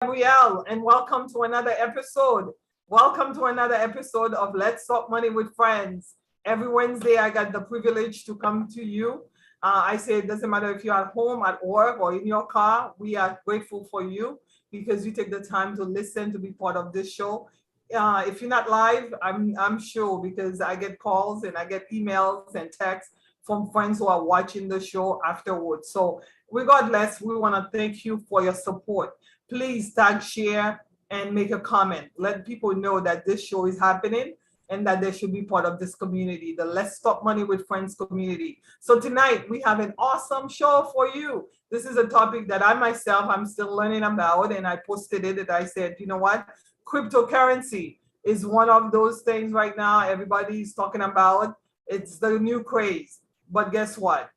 Gabrielle, and welcome to another episode. Welcome to another episode of Let's Talk Money with Friends. Every Wednesday, I got the privilege to come to you. I say it doesn't matter if you're at home, at work, or in your car. We are grateful for you because you take the time to listen to be part of this show. If you're not live, I'm sure because I get calls and I get emails and texts from friends who are watching the show afterwards. So regardless, we want to thank you for your support. Please tag, share, and make a comment. Let people know that this show is happening and that they should be part of this community, the Let's Talk Money with Friends community. So tonight we have an awesome show for you. This is a topic that I myself, I'm still learning about, and I posted it and I said, you know what? Cryptocurrency is one of those things right now everybody's talking about. It's the new craze. But guess what?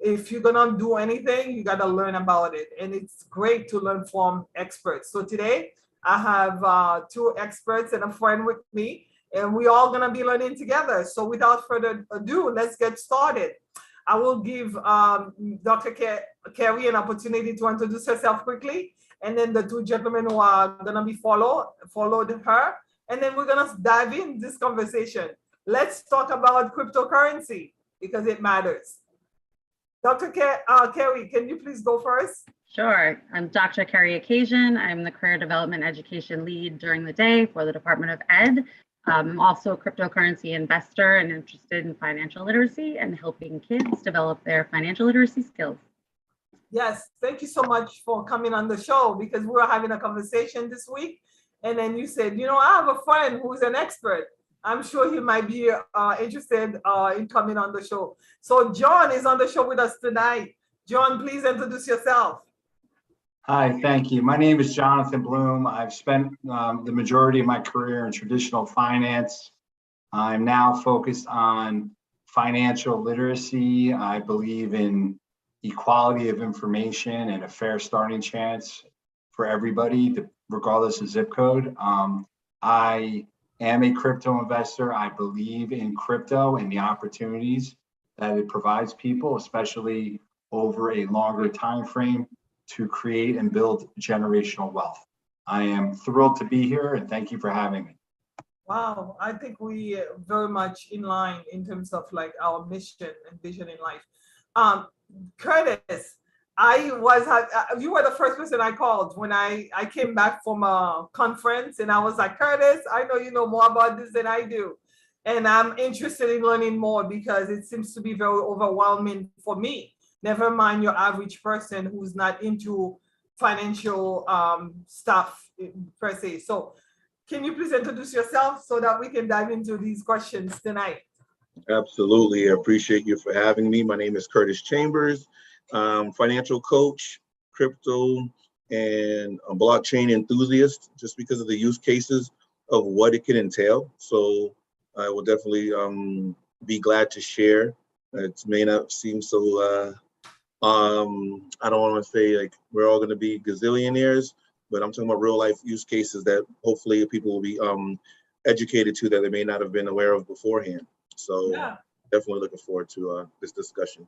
If you're gonna do anything, you gotta learn about it, and it's great to learn from experts. So today I have two experts and a friend with me, and we all gonna be learning together. So without further ado, let's get started. I will give Dr. Kerry an opportunity to introduce herself quickly, and then the two gentlemen who are gonna be followed her, and then we're gonna dive in this conversation. Let's talk about cryptocurrency because it matters. Dr. Kerry, can you please go first? Sure. I'm Dr. Kerry Occasion. I'm the Career Development Education Lead during the day for the Department of Ed. I'm also a cryptocurrency investor and interested in financial literacy and helping kids develop their financial literacy skills. Yes, thank you so much for coming on the show because we were having a conversation this week. And then you said, you know, I have a friend who's an expert. I'm sure he might be interested in coming on the show. So John is on the show with us tonight. John, please introduce yourself. Hi, thank you. My name is Jonathan Bloom. I've spent the majority of my career in traditional finance. I'm now focused on financial literacy. I believe in equality of information and a fair starting chance for everybody, regardless of zip code. I am a crypto investor. I believe in crypto and the opportunities that it provides people, especially over a longer time frame, to create and build generational wealth. I am thrilled to be here and thank you for having me. Wow, I think we very much in line in terms of like our mission and vision in life. Curtis, you were the first person I called when I came back from a conference, and I was like, Curtis, I know you know more about this than I do. And I'm interested in learning more because it seems to be very overwhelming for me. Never mind your average person who's not into financial stuff per se. So can you please introduce yourself so that we can dive into these questions tonight? Absolutely. I appreciate you for having me. My name is Curtis Chambers, financial coach, crypto, and a blockchain enthusiast, just because of the use cases of what it can entail. So I will definitely be glad to share. It may not seem so, I don't want to say like we're all going to be gazillionaires, but I'm talking about real life use cases that hopefully people will be educated to that they may not have been aware of beforehand. So yeah, definitely looking forward to this discussion.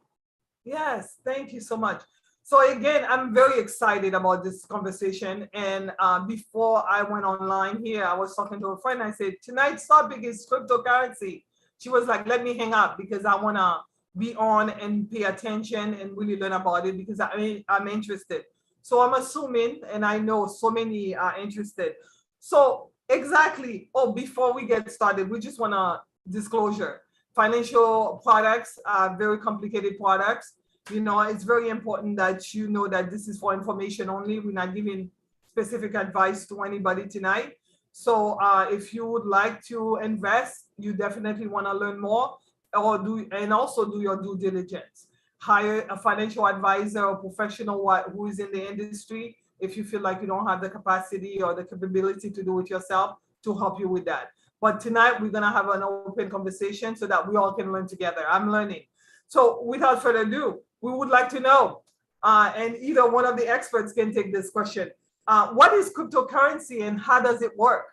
Yes, thank you so much. So again, I'm very excited about this conversation. And before I went online here, I was talking to a friend. I said, tonight's topic is cryptocurrency. She was like, let me hang up because I want to be on and pay attention and really learn about it because I'm interested. So I'm assuming, and I know so many are interested. So exactly, before we get started, we just want to disclosure. Financial products are very complicated products. You know, it's very important that you know that this is for information only. We're not giving specific advice to anybody tonight. So if you would like to invest, you definitely want to learn more and also do your due diligence. Hire a financial advisor or professional who is in the industry if you feel like you don't have the capacity or the capability to do it yourself to help you with that. But tonight we're going to have an open conversation so that we all can learn together. I'm learning. So without further ado, we would like to know, and either one of the experts can take this question. What is cryptocurrency and how does it work?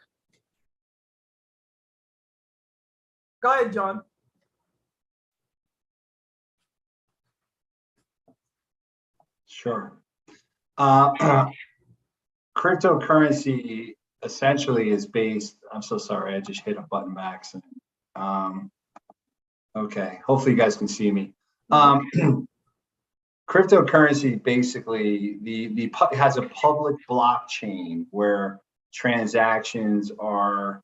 Go ahead, John. Sure. cryptocurrency essentially is based, I'm so sorry, I just hit a button by accident. Okay, hopefully you guys can see me. Cryptocurrency basically has a public blockchain where transactions are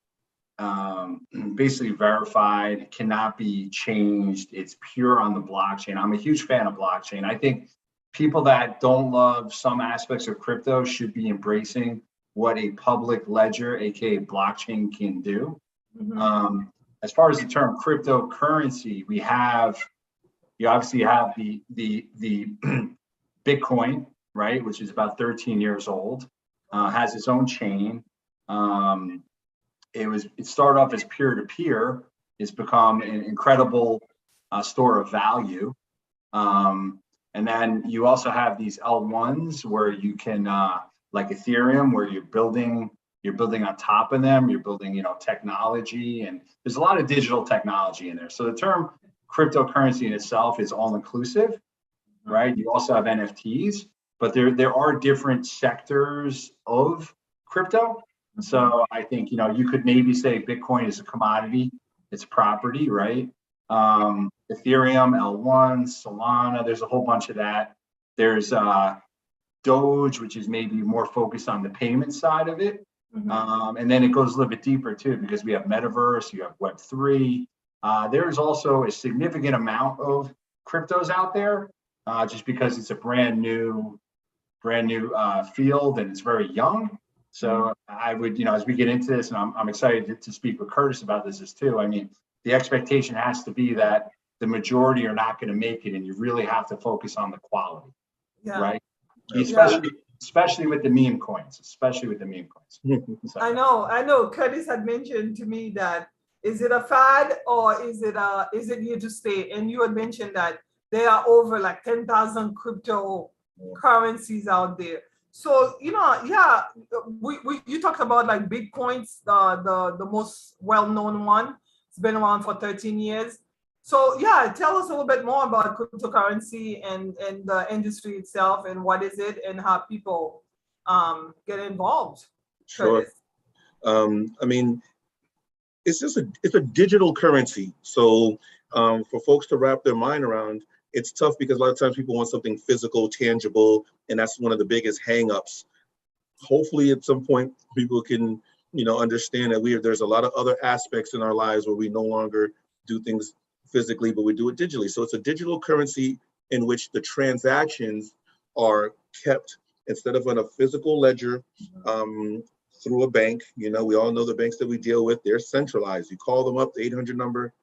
basically verified, cannot be changed. It's pure on the blockchain. I'm a huge fan of blockchain. I think people that don't love some aspects of crypto should be embracing what a public ledger, aka blockchain, can do. As far as the term cryptocurrency, you obviously have the Bitcoin, right, which is about 13 years old, has its own chain. It started off as peer-to-peer. It's become an incredible store of value. And then you also have these L1s where you can, like Ethereum, where you're building on top of them. You're building, technology, and there's a lot of digital technology in there. So the term cryptocurrency in itself is all inclusive, right? You also have NFTs, but there are different sectors of crypto. So I think, you could maybe say Bitcoin is a commodity, it's property, right? Ethereum, L1, Solana, there's a whole bunch of that. There's Doge, which is maybe more focused on the payment side of it. And then it goes a little bit deeper too, because we have metaverse, you have Web3. There's also a significant amount of cryptos out there, just because it's a brand new field and it's very young. So I would, as we get into this, and I'm excited to speak with Curtis about this too. I mean, the expectation has to be that the majority are not going to make it, and you really have to focus on the quality, right? Especially with the meme coins, So, I know. Curtis had mentioned to me that, is it a fad or is it here to stay? And you had mentioned that there are over like 10,000 cryptocurrencies out there. So, you talked about like Bitcoin's the most well-known one. It's been around for 13 years. So tell us a little bit more about cryptocurrency and the industry itself, and what is it and how people get involved. Sure. I mean, it's a digital currency. So for folks to wrap their mind around, it's tough because a lot of times people want something physical, tangible, and that's one of the biggest hangups. Hopefully at some point people can, understand that there's a lot of other aspects in our lives where we no longer do things physically, but we do it digitally. So it's a digital currency in which the transactions are kept instead of on a physical ledger through a bank. We all know the banks that we deal with, they're centralized. You call them up, the 800 number,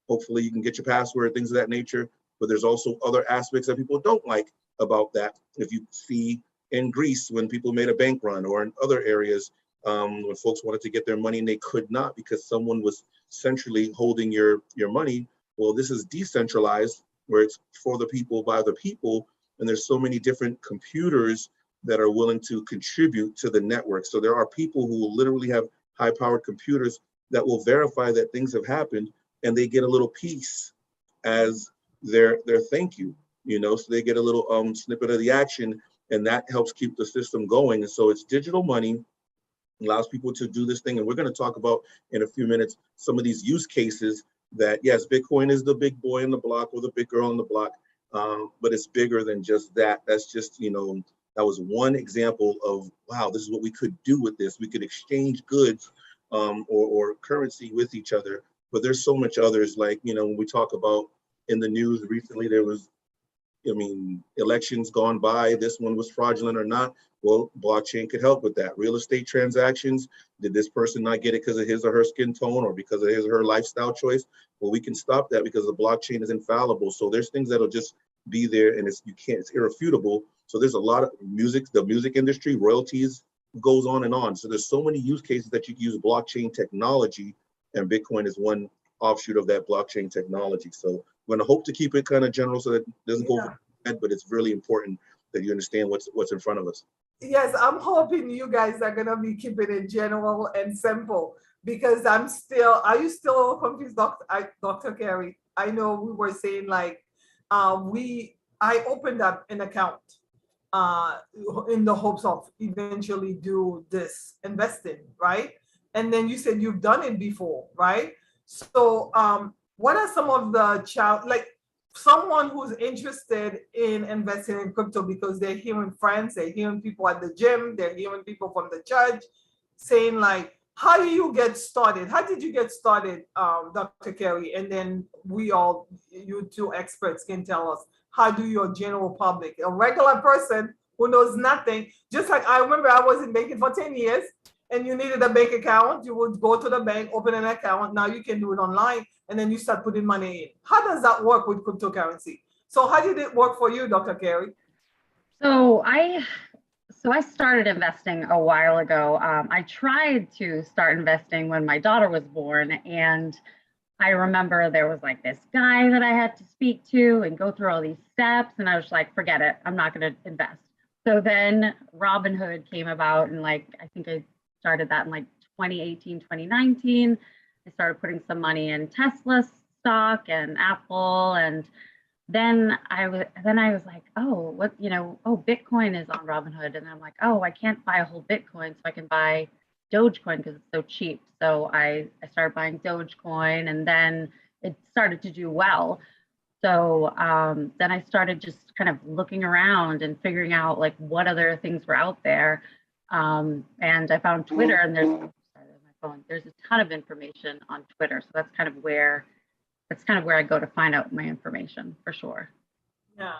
hopefully you can get your password, things of that nature. But there's also other aspects that people don't like about that. If you see in Greece, when people made a bank run, or in other areas, when folks wanted to get their money and they could not because someone was centrally holding your money. Well, this is decentralized, where it's for the people, by the people, and there's so many different computers that are willing to contribute to the network. So there are people who will literally have high-powered computers that will verify that things have happened, and they get a little piece as their thank you, so they get a little snippet of the action, and that helps keep the system going. And so it's digital money, allows people to do this thing. And we're going to talk about in a few minutes some of these use cases that, yes, Bitcoin is the big boy in the block or the big girl in the block, but it's bigger than just that. That's just, that was one example of, wow, this is what we could do with this. We could exchange goods or currency with each other. But there's so much others, like, when we talk about in the news recently, there was, elections gone by, this one was fraudulent or not. Well, blockchain could help with that. Real estate transactions, did this person not get it because of his or her skin tone or because of his or her lifestyle choice? Well, we can stop that because the blockchain is infallible. So there's things that'll just be there, and it's irrefutable. So there's a lot of the music industry, royalties, goes on and on. So there's so many use cases that you can use blockchain technology, and Bitcoin is one offshoot of that blockchain technology. So we're going to hope to keep it kind of general so that it doesn't go over your head, but it's really important that you understand what's in front of us. Yes, I'm hoping you guys are going to be keeping it general and simple, because are you still confused, Dr. Kerry? I know we were saying like, I opened up an account uh, in the hopes of eventually do this investing, right? And then you said you've done it before, right? So what are some of the like someone who's interested in investing in crypto because they're hearing friends, they're hearing people at the gym, they're hearing people from the church saying like, how do you get started? How did you get started, Dr. Kerry? And then you two experts can tell us, how do your general public, a regular person who knows nothing, just like I remember I was in banking for 10 years and you needed a bank account, you would go to the bank, open an account. Now you can do it online and then you start putting money in. How does that work with cryptocurrency? So how did it work for you, Dr. Kerry? So I started investing a while ago. I tried to start investing when my daughter was born, and I remember there was like this guy that I had to speak to and go through all these steps, and I was like, forget it, I'm not going to invest. So then Robinhood came about, and like I think I started that in like 2018, 2019. I started putting some money in Tesla stock and Apple, and then I was like, oh, what, oh, Bitcoin is on Robinhood. And I'm like, oh, I can't buy a whole Bitcoin, so I can buy Dogecoin because it's so cheap. So I started buying Dogecoin, and then it started to do well. So then I started just kind of looking around and figuring out like what other things were out there. And I found Twitter, and there's a ton of information on Twitter. So that's kind of where I go to find out my information, for sure. Yeah.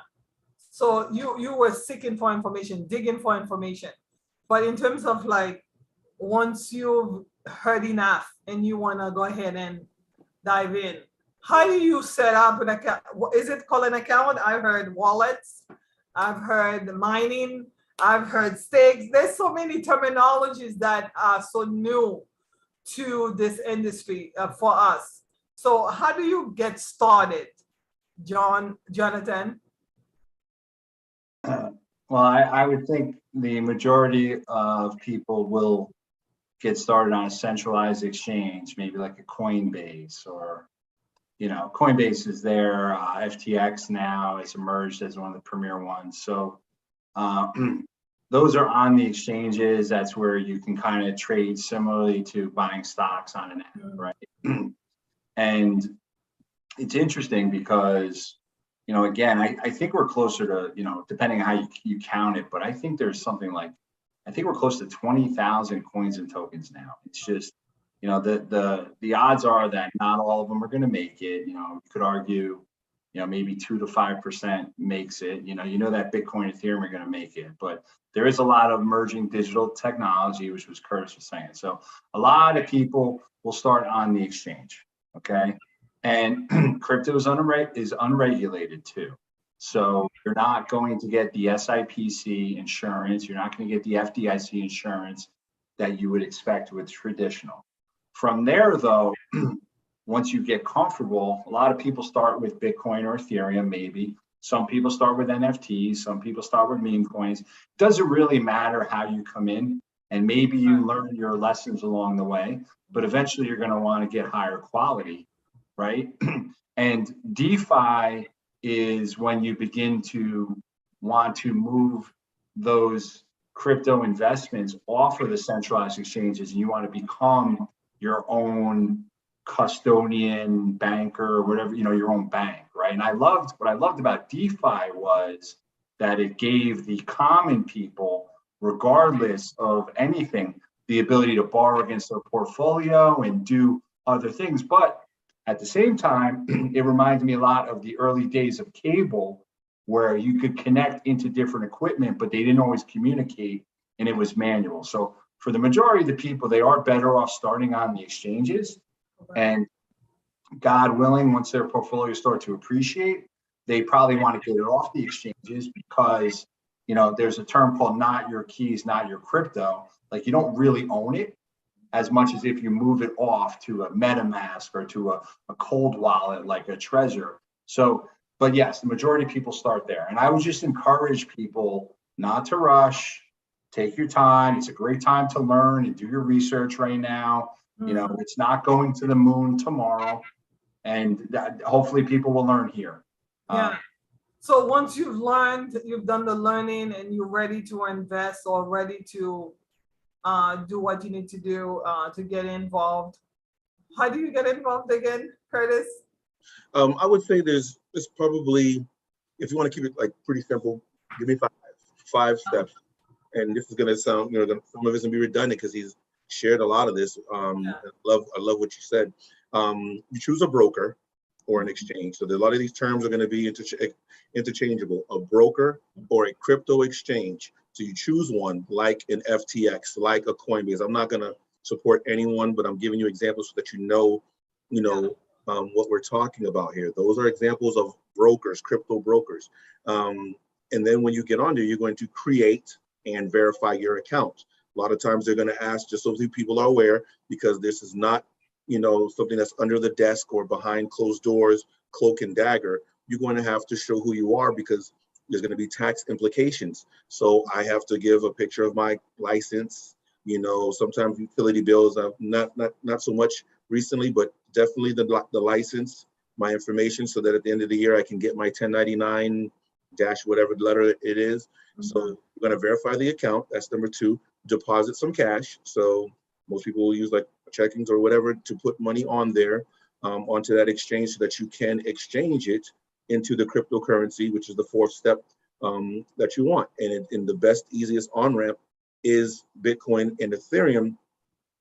So you were seeking for information, digging for information. But in terms of like, once you've heard enough and you want to go ahead and dive in, how do you set up an account? Is it called an account? I've heard wallets. I've heard mining. I've heard stakes. There's so many terminologies that are so new to this industry for us. So how do you get started, Jonathan? Well, I would think the majority of people will get started on a centralized exchange, maybe like a Coinbase, or, Coinbase is there. FTX now has emerged as one of the premier ones. So those are on the exchanges. That's where you can kind of trade similarly to buying stocks on an app, right? And it's interesting because, again, I think we're closer to, depending on how you count it, but I think there's something like, I think we're close to 20,000 coins and tokens now. It's just, the odds are that not all of them are going to make it. You could argue, maybe 2 to 5% makes it. You know that Bitcoin, Ethereum are going to make it, but there is a lot of emerging digital technology, which was Curtis was saying. So a lot of people will start on the exchange. Okay. And crypto is unregulated too. So you're not going to get the SIPC insurance. You're not going to get the FDIC insurance that you would expect with traditional. From there, though, once you get comfortable, a lot of people start with Bitcoin or Ethereum, maybe. Some people start with NFTs. Some people start with meme coins. It doesn't really matter how you come in. And maybe you learn your lessons along the way, but eventually you're going to want to get higher quality, right? And DeFi is when you begin to want to move those crypto investments off of the centralized exchanges, and you want to become your own custodian, banker, whatever, your own bank, right? And what I loved about DeFi was that it gave the common people, regardless of anything, the ability to borrow against their portfolio and do other things. But at the same time, it reminded me a lot of the early days of cable, where you could connect into different equipment, but they didn't always communicate, and it was manual. So for the majority of the people, they are better off starting on the exchanges. And God willing, once their portfolios start to appreciate, they probably want to get it off the exchanges, because there's a term called not your keys, not your crypto. Like, you don't really own it as much as if you move it off to a MetaMask or to a cold wallet like a Trezor. So, but yes, the majority of people start there. And I would just encourage people not to rush, take your time. It's a great time to learn and do your research right now. It's not going to the moon tomorrow. And hopefully people will learn here. Yeah. So once you've learned, you've done the learning and you're ready to invest or ready to do what you need to do to get involved. How do you get involved again, Curtis? I would say there's probably, if you want to keep it like pretty simple, give me five steps. And this is gonna sound, some of it's gonna be redundant because he's shared a lot of this. Yeah. I love what you said. You choose a broker or an exchange. So a lot of these terms are going to be interchangeable. A broker or a crypto exchange. So you choose one like an FTX, like a Coinbase. I'm not going to support anyone, but I'm giving you examples so that you know what we're talking about here. Those are examples of brokers, crypto brokers. And then when you get on there, you're going to create and verify your account. A lot of times they're going to ask, just so people are aware, because this is not, something that's under the desk or behind closed doors, cloak and dagger. You're going to have to show who you are because there's going to be tax implications. So I have to give a picture of my license. Sometimes utility bills, not so much recently, but definitely the license, my information, so that at the end of the year I can get my 1099 dash whatever letter it is. Mm-hmm. So we're going to verify the account. That's number 2. Deposit some cash. So most people will use like checkings or whatever to put money on there, onto that exchange, so that you can exchange it into the cryptocurrency, which is the 4th step that you want. And the best, easiest on-ramp is Bitcoin and Ethereum,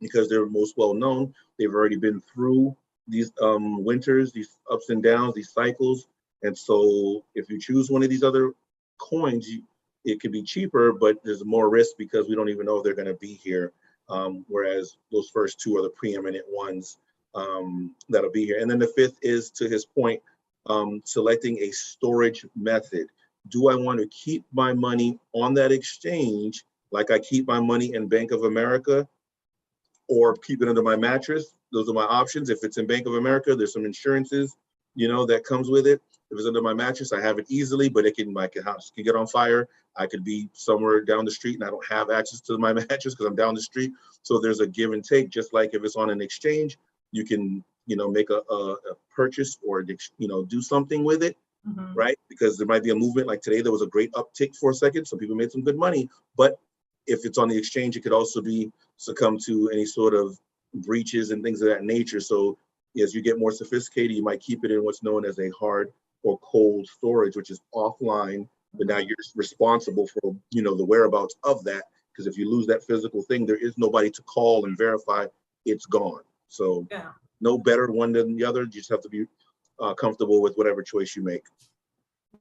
because they're most well known. They've already been through these winters, these ups and downs, these cycles. And so if you choose one of these other coins, it could be cheaper, but there's more risk because we don't even know if they're going to be here. Whereas those first 2 are the preeminent ones that'll be here. And then the 5th is, to his point, selecting a storage method. Do I want to keep my money on that exchange like I keep my money in Bank of America, or keep it under my mattress? Those are my options. If it's in Bank of America, there's some insurances, that comes with it. If it's under my mattress, I have it easily, but my house can get on fire. I could be somewhere down the street and I don't have access to my mattress because I'm down the street. So there's a give and take. Just like if it's on an exchange, you can, make a purchase or, do something with it, mm-hmm. right? Because there might be a movement. Like today, there was a great uptick for a second. Some people made some good money, but if it's on the exchange, it could also be succumb to any sort of breaches and things of that nature. So as you get more sophisticated, you might keep it in what's known as a hard or cold storage, which is offline, but now you're responsible for, the whereabouts of that. Because if you lose that physical thing, there is nobody to call and verify it's gone. So no better one than the other. You just have to be comfortable with whatever choice you make.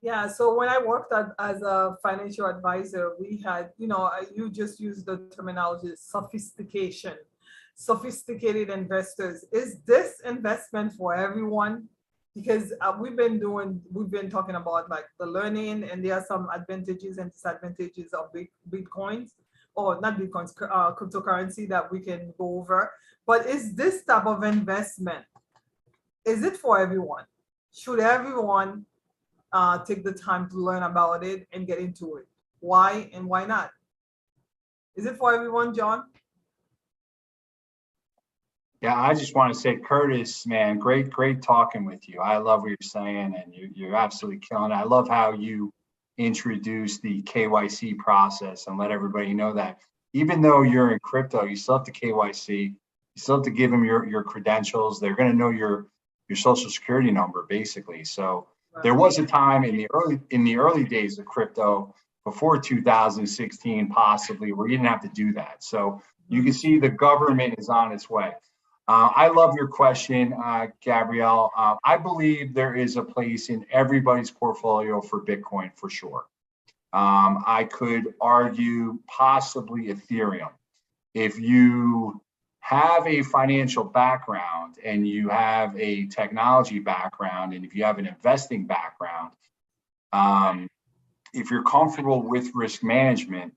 Yeah, so when I worked as a financial advisor, we had, you just used the terminology sophistication, sophisticated investors. Is this investment for everyone? Because we've been talking about like the learning, and there are some advantages and disadvantages of Bitcoins, or not Bitcoins, cryptocurrency that we can go over. But is this type of investment, is it for everyone? Should everyone take the time to learn about it and get into it? Why and why not? Is it for everyone, John? Yeah, I just want to say, Curtis, man, great talking with you. I love what you're saying, and you're absolutely killing it. I love how you introduce the KYC process and let everybody know that even though you're in crypto, you still have to KYC. You still have to give them your credentials. They're going to know your social security number, basically. So there was a time in the early days of crypto, before 2016 possibly, where you didn't have to do that. So you can see the government is on its way. I love your question, Gabrielle. I believe there is a place in everybody's portfolio for Bitcoin, for sure. I could argue possibly Ethereum. If you have a financial background and you have a technology background, and if you have an investing background, if you're comfortable with risk management,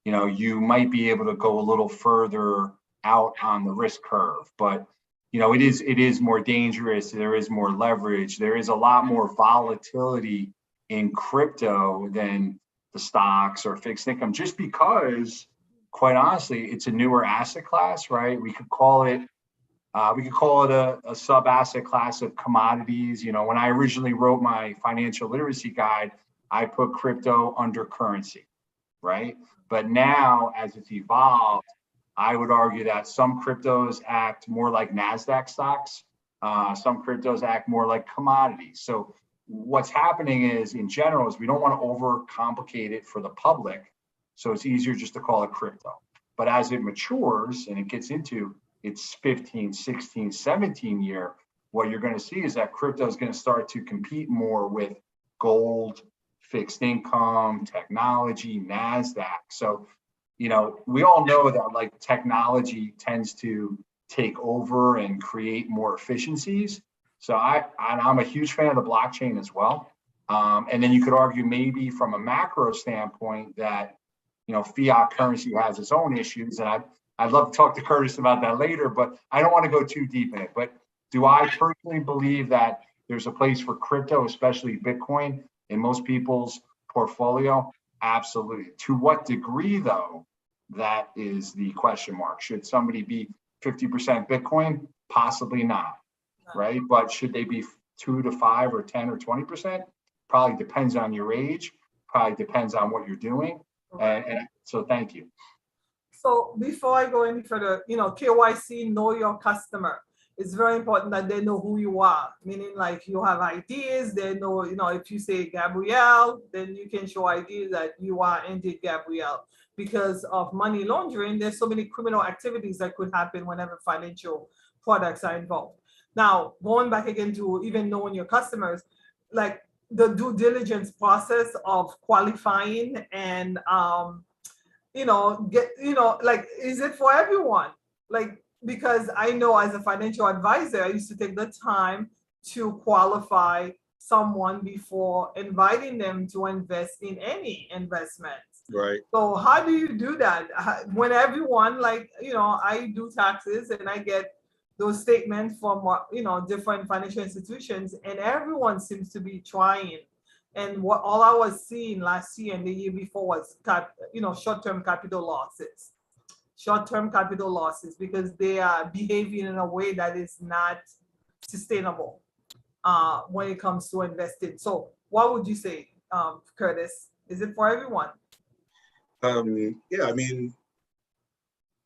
you might be able to go a little further out on the risk curve. But it is more dangerous. There is more leverage. There is a lot more volatility in crypto than the stocks or fixed income, just because, quite honestly, it's a newer asset class, right? We could call it a sub asset class of commodities. When I originally wrote my financial literacy guide, I put crypto under currency, right? But now, as it's evolved, I would argue that some cryptos act more like NASDAQ stocks. Some cryptos act more like commodities. So what's happening is, in general, is we don't want to overcomplicate it for the public. So it's easier just to call it crypto. But as it matures and it gets into its 15, 16, 17 year, what you're going to see is that crypto is going to start to compete more with gold, fixed income, technology, NASDAQ. So, we all know that like technology tends to take over and create more efficiencies. So I'm a huge fan of the blockchain as well. And then you could argue maybe from a macro standpoint that, fiat currency has its own issues. And I'd love to talk to Curtis about that later, but I don't want to go too deep in it. But do I personally believe that there's a place for crypto, especially Bitcoin, in most people's portfolio? Absolutely. To what degree, though, that is the question mark. Should somebody be 50% Bitcoin? Possibly not, right? But should they be 2 to 5 or 10 or 20%? Probably depends on your age, probably depends on what you're doing. And so thank you. So before I go any further, KYC, know your customer. It's very important that they know who you are, meaning like you have ideas, they know, if you say Gabrielle, then you can show ideas that you are indeed Gabrielle. Because of money laundering, there's so many criminal activities that could happen whenever financial products are involved. Now, going back again to even knowing your customers, like the due diligence process of qualifying and, like, is it for everyone? Like, because I know as a financial advisor, I used to take the time to qualify someone before inviting them to invest in any investments. Right. So how do you do that? When everyone, like, I do taxes and I get those statements from, different financial institutions, and everyone seems to be trying. And what all I was seeing last year and the year before was, short-term capital losses. Short-term capital losses, because they are behaving in a way that is not sustainable when it comes to investing. So what would you say, Curtis? Is it for everyone? Yeah, I mean,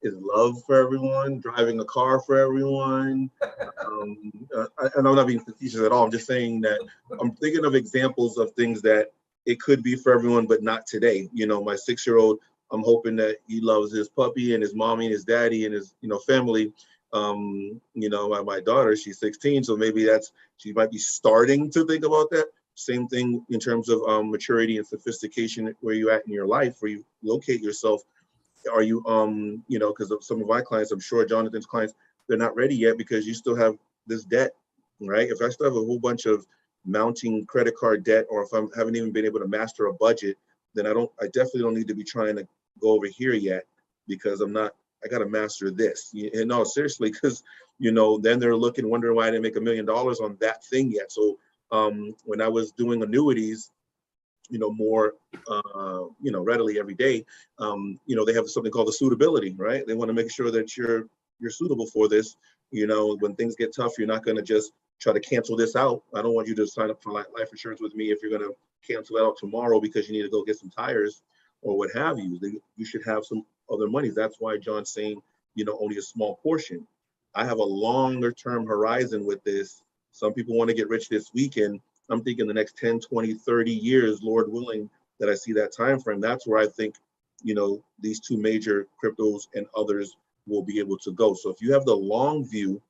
is love for everyone, driving a car for everyone. I'm not being facetious at all. I'm just saying that I'm thinking of examples of things that it could be for everyone, but not today. My 6-year-old, I'm hoping that he loves his puppy and his mommy and his daddy and his, family. My daughter, she's 16, so maybe she might be starting to think about that. Same thing in terms of maturity and sophistication, where you at in your life, where you locate yourself. Are you, because of some of my clients, I'm sure Jonathan's clients, they're not ready yet because you still have this debt, right? If I still have a whole bunch of mounting credit card debt, or if I haven't even been able to master a budget, then I definitely don't need to be trying to go over here yet, because I got to master this. And no, seriously, because, then they're wondering why I didn't make $1 million on that thing yet. So when I was doing annuities, more, readily every day, they have something called the suitability, right? They want to make sure that you're suitable for this. When things get tough, you're not going to just try to cancel this out. I don't want you to sign up for life insurance with me if you're going to cancel it out tomorrow because you need to go get some tires or what have you. You should have some other monies. That's why John's saying, only a small portion. I have a longer term horizon with this. Some people want to get rich this weekend. I'm thinking the next 10, 20, 30 years, Lord willing, that I see that time frame. That's where I think, these two major cryptos and others will be able to go. So if you have the long view,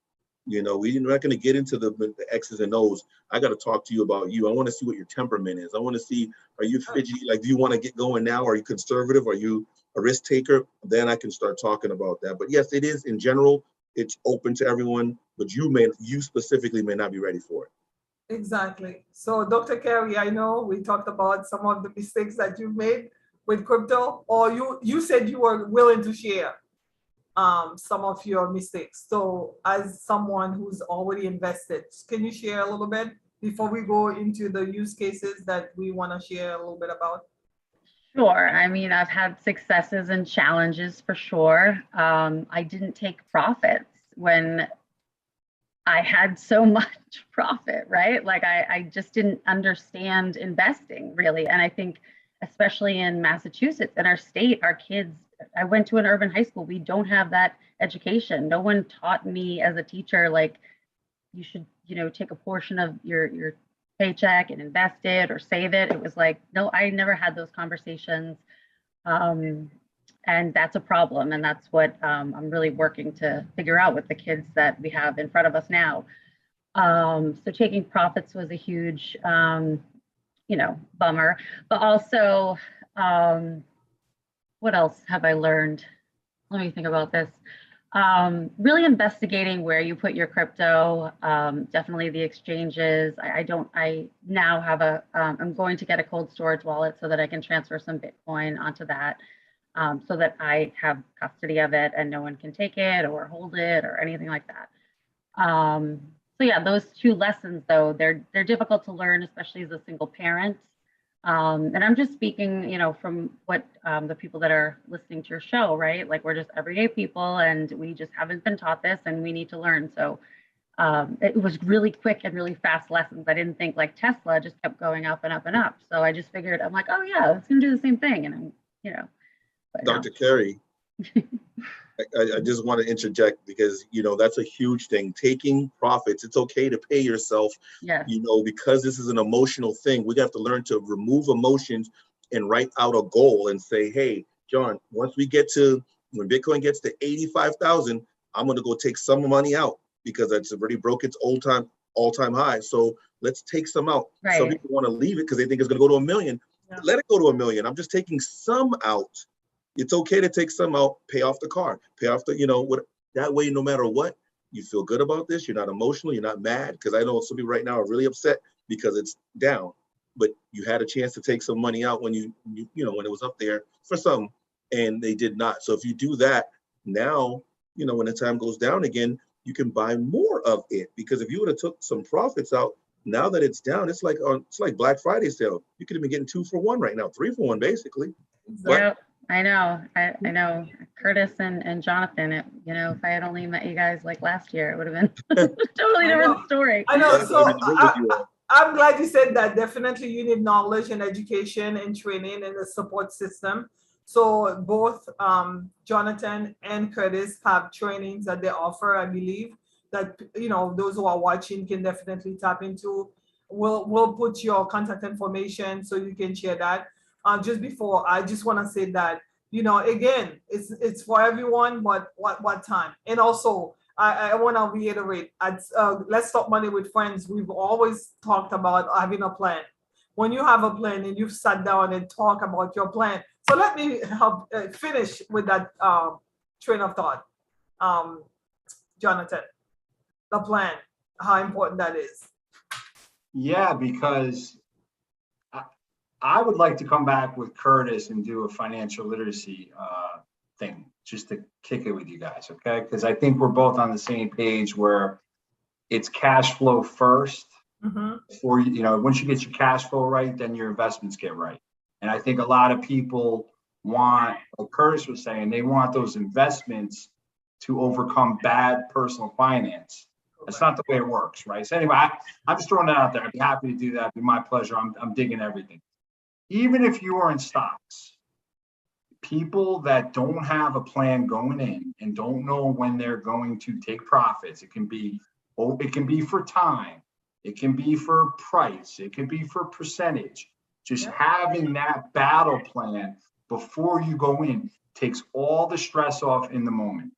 we're not going to get into the X's and O's. I got to talk to you about you. I want to see what your temperament is. I want to see, are you fidgety? Like, do you want to get going now? Are you conservative? Are you a risk taker? Then I can start talking about that. But yes, it is in general, it's open to everyone, but you specifically may not be ready for it. Exactly. So Dr. Kerry, I know we talked about some of the mistakes that you've made with crypto, or you said you were willing to share some of your mistakes. So as someone who's already invested, can you share a little bit before we go into the use cases that we want to share a little bit about? Sure. I mean, I've had successes and challenges for sure. I didn't take profits when I had so much profit, right? Like I just didn't understand investing really. And I think especially in Massachusetts, in our state, our kids, I went to an urban high school. We don't have that education. No one taught me as a teacher, like you should, take a portion of your paycheck and invest it or save it. It was like, no, I never had those conversations. And that's a problem. And that's what I'm really working to figure out with the kids that we have in front of us now. So taking profits was a huge, bummer, but also, what else have I learned? Let me think about this. Really investigating where you put your crypto, definitely the exchanges. I now have I'm going to get a cold storage wallet so that I can transfer some Bitcoin onto that, so that I have custody of it and no one can take it or hold it or anything like that. So yeah, those two lessons though, they're difficult to learn, especially as a single parent. And I'm just speaking, from what the people that are listening to your show, right? Like we're just everyday people and we just haven't been taught this and we need to learn. So it was really quick and really fast lessons. I didn't think like Tesla just kept going up and up and up. So I just figured, I'm like, oh yeah, it's gonna do the same thing. And I'm, but no. Dr. Kerry, I just want to interject because, that's a huge thing. Taking profits, it's okay to pay yourself, Yes. Because this is an emotional thing. We have to learn to remove emotions and write out a goal and say, hey, John, when Bitcoin gets to 85,000, I'm going to go take some money out because it's already broke its all-time high. So let's take some out. Right. Some people want to leave it because they think it's going to go to 1 million. Yeah. Let it go to 1 million. I'm just taking some out. It's okay to take some out, pay off the car, pay off the, what, that way, no matter what, you feel good about this. You're not emotional. You're not mad. Because I know some people right now are really upset because it's down, but you had a chance to take some money out when when it was up there for some, and they did not. So if you do that now, when the time goes down again, you can buy more of it, because if you would have took some profits out, now that it's down, it's like Black Friday sale. You could have been getting 2 for 1 right now, 3 for 1, basically. Yeah. I know. I know Curtis and Jonathan, if I had only met you guys like last year, it would have been a totally different story. I know. So I'm glad you said that. Definitely you need knowledge and education and training and the support system. So both Jonathan and Curtis have trainings that they offer, I believe, that, those who are watching can definitely tap into. We'll put your contact information so you can share that. Just before, I just want to say that, again, it's for everyone, but what time? And also, I want to reiterate, at Let's Talk Money with Friends, we've always talked about having a plan. When you have a plan and you've sat down and talk about your plan. So let me help finish with that train of thought. Jonathan, the plan, how important that is. Yeah, because I would like to come back with Curtis and do a financial literacy thing, just to kick it with you guys, okay? Because I think we're both on the same page where it's cash flow first. Before once you get your cash flow right, then your investments get right. And I think a lot of people want, like Curtis was saying, they want those investments to overcome bad personal finance. That's not the way it works, right? So anyway, I'm just throwing that out there. I'd be happy to do that. It'd be my pleasure. I'm digging everything. Even if you are in stocks, people that don't have a plan going in and don't know when they're going to take profits, it can be for time, it can be for price, it can be for percentage. Just having that battle plan before you go in takes all the stress off in the moment.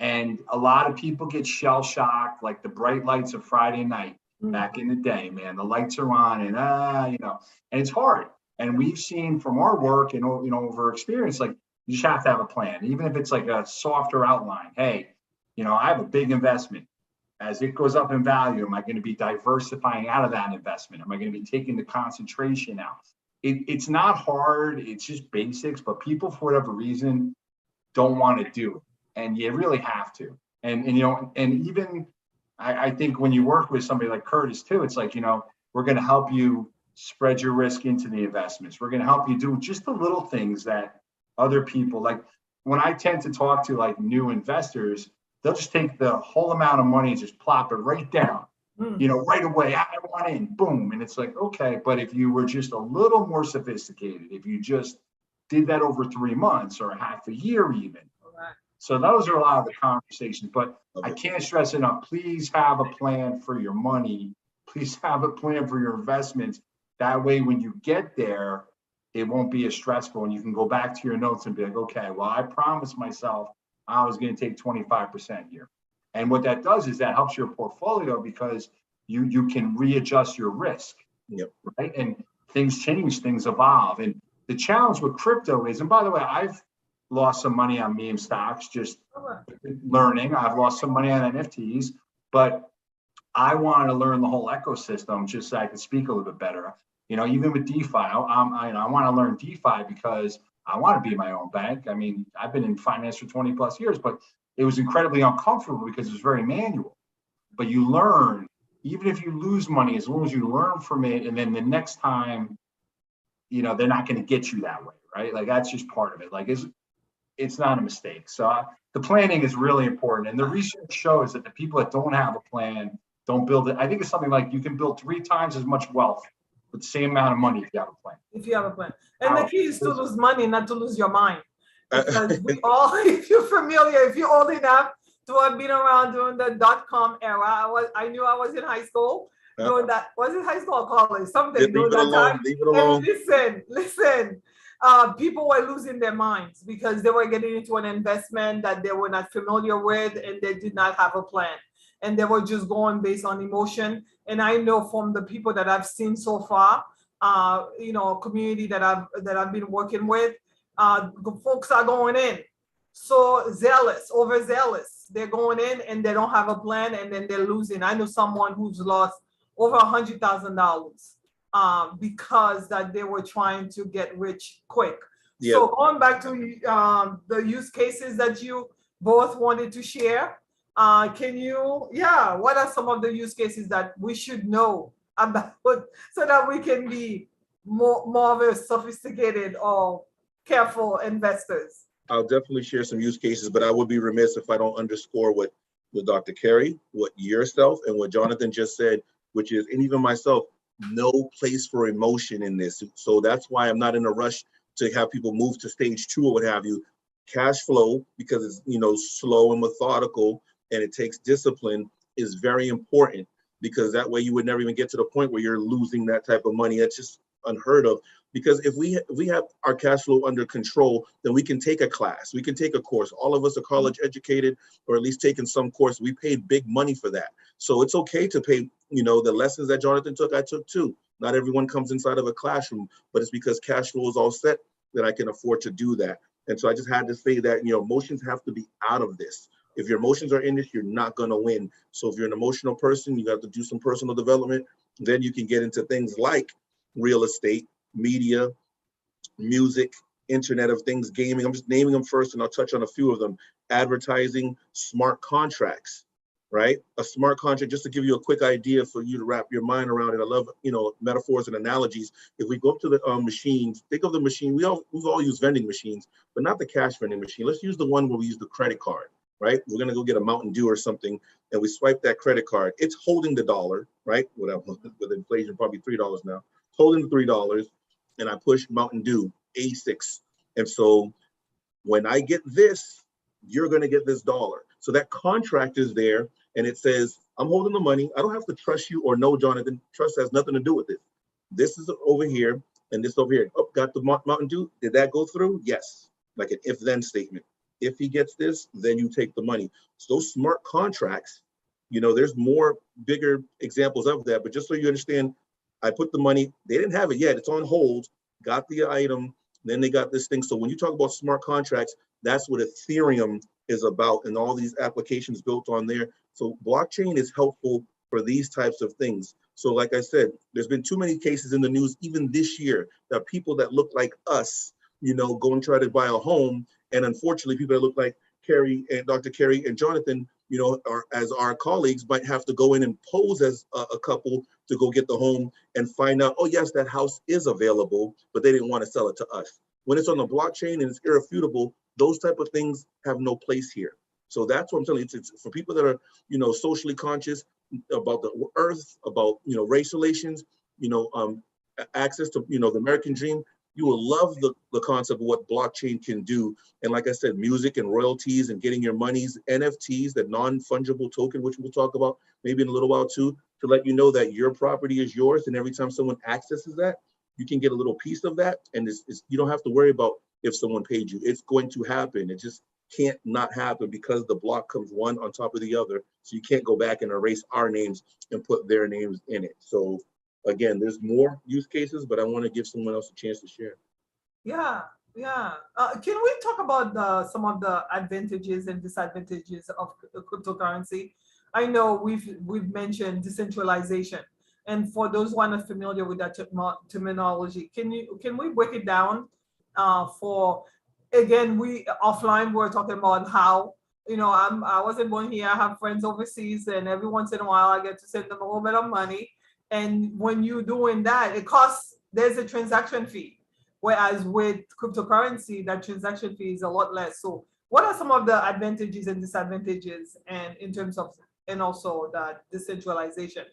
And a lot of people get shell shocked, like the bright lights of Friday night back in the day, man. The lights are on and and it's hard. And we've seen from our work and over experience, like you just have to have a plan, even if it's like a softer outline. Hey, I have a big investment. As it goes up in value, am I going to be diversifying out of that investment? Am I going to be taking the concentration out? It's not hard. It's just basics, but people, for whatever reason, don't want to do it. And you really have to. And even I think when you work with somebody like Curtis too, it's like, we're going to help you spread your risk into the investments. We're going to help you do just the little things that other people, like when I tend to talk to like new investors, they'll just take the whole amount of money and just plop it right down, right away. I want in, boom. And it's like, okay, but if you were just a little more sophisticated, if you just did that over 3 months or half a year even. Right. So those are a lot of the conversations, but I can't stress enough, please have a plan for your money. Please have a plan for your investments. That way, when you get there, it won't be as stressful and you can go back to your notes and be like, okay, well, I promised myself I was going to take 25% here. And what that does is that helps your portfolio because you can readjust your risk, right? And things change, things evolve. And the challenge with crypto is, and by the way, I've lost some money on meme stocks, just learning. I've lost some money on NFTs, but I wanted to learn the whole ecosystem just so I could speak a little bit better. Even with DeFi, I want to learn DeFi because I want to be my own bank. I mean, I've been in finance for 20 plus years, but it was incredibly uncomfortable because it was very manual. But you learn, even if you lose money, as long as you learn from it, and then the next time, they're not going to get you that way, right? Like that's just part of it. Like it's not a mistake. So the planning is really important. And the research shows that the people that don't have a plan don't build it. I think it's something like you can build 3 times as much wealth with the same amount of money if you have a plan. If you have a plan. And the key is to lose money, not to lose your mind. Because we all, if you're familiar, if you're old enough to have been around during the .com era, I knew I was in high school doing that. Was it high school or college? Something during that time. Leave it alone. And listen. People were losing their minds because they were getting into an investment that they were not familiar with and they did not have a plan. And they were just going based on emotion. And I know from the people that I've seen so far, community that I've been working with, folks are going in so zealous, overzealous. They're going in and they don't have a plan and then they're losing. I know someone who's lost over $100,000 because that they were trying to get rich quick. Yeah. So going back to the use cases that you both wanted to share, what are some of the use cases that we should know about so that we can be more of a sophisticated or careful investors? I'll definitely share some use cases, but I would be remiss if I don't underscore what Dr. Kerry, what yourself, and what Jonathan just said, which is, and even myself, no place for emotion in this. So that's why I'm not in a rush to have people move to stage 2 or what have you. Cash flow, because it's slow and methodical and it takes discipline, is very important, because that way you would never even get to the point where you're losing that type of money. That's just unheard of. Because if we have our cash flow under control, then we can take a class, we can take a course. All of us are college educated, or at least taking some course. We paid big money for that. So it's okay to pay, the lessons that Jonathan took, I took too. Not everyone comes inside of a classroom, but it's because cash flow is all set that I can afford to do that. And so I just had to say that, emotions have to be out of this. If your emotions are in this, you're not going to win. So if you're an emotional person, you got to do some personal development. Then you can get into things like real estate, media, music, Internet of Things, gaming. I'm just naming them first, and I'll touch on a few of them. Advertising, smart contracts, right? A smart contract, just to give you a quick idea for you to wrap your mind around it. I love, metaphors and analogies. If we go up to the machines, think of the machine. We've all used vending machines, but not the cash vending machine. Let's use the one where we use the credit card, right? We're going to go get a Mountain Dew or something, and we swipe that credit card. It's holding the dollar, right? With inflation, probably $3 now. It's holding the $3, and I push Mountain Dew, 86. And so when I get this, you're going to get this dollar. So that contract is there, and it says, I'm holding the money. I don't have to trust you or know, Jonathan. Trust has nothing to do with it. This is over here, and this over here. Oh, got the Mountain Dew. Did that go through? Yes. Like an if-then statement. If he gets this, then you take the money. So those smart contracts, there's more bigger examples of that. But just so you understand, I put the money, they didn't have it yet. It's on hold, got the item, then they got this thing. So when you talk about smart contracts, that's what Ethereum is about, and all these applications built on there. So blockchain is helpful for these types of things. So like I said, there's been too many cases in the news, even this year, that people that look like us, go and try to buy a home. And unfortunately, people that look like Kerry and Dr. Kerry and Jonathan, as our colleagues, might have to go in and pose as a couple to go get the home and find out, oh yes, that house is available, but they didn't want to sell it to us. When it's on the blockchain and it's irrefutable, those type of things have no place here. So that's what I'm telling you. It's for people that are, socially conscious about the earth, about, race relations, access to, the American dream. You will love the concept of what blockchain can do. And like I said, music and royalties and getting your monies, NFTs, the non-fungible token, which we'll talk about maybe in a little while too, to let you know that your property is yours. And every time someone accesses that, you can get a little piece of that. And you don't have to worry about if someone paid you. It's going to happen. It just can't not happen because the block comes one on top of the other. So you can't go back and erase our names and put their names in it. So again, there's more use cases, but I want to give someone else a chance to share. Yeah. Can we talk about some of the advantages and disadvantages of cryptocurrency? I know we've mentioned decentralization, and for those who are not familiar with that terminology, can we break it down? Again, we offline we're talking about how I wasn't born here. I have friends overseas, and every once in a while I get to send them a little bit of money. And when you're doing that, there's a transaction fee. Whereas with cryptocurrency, that transaction fee is a lot less. So what are some of the advantages and disadvantages and also that decentralization?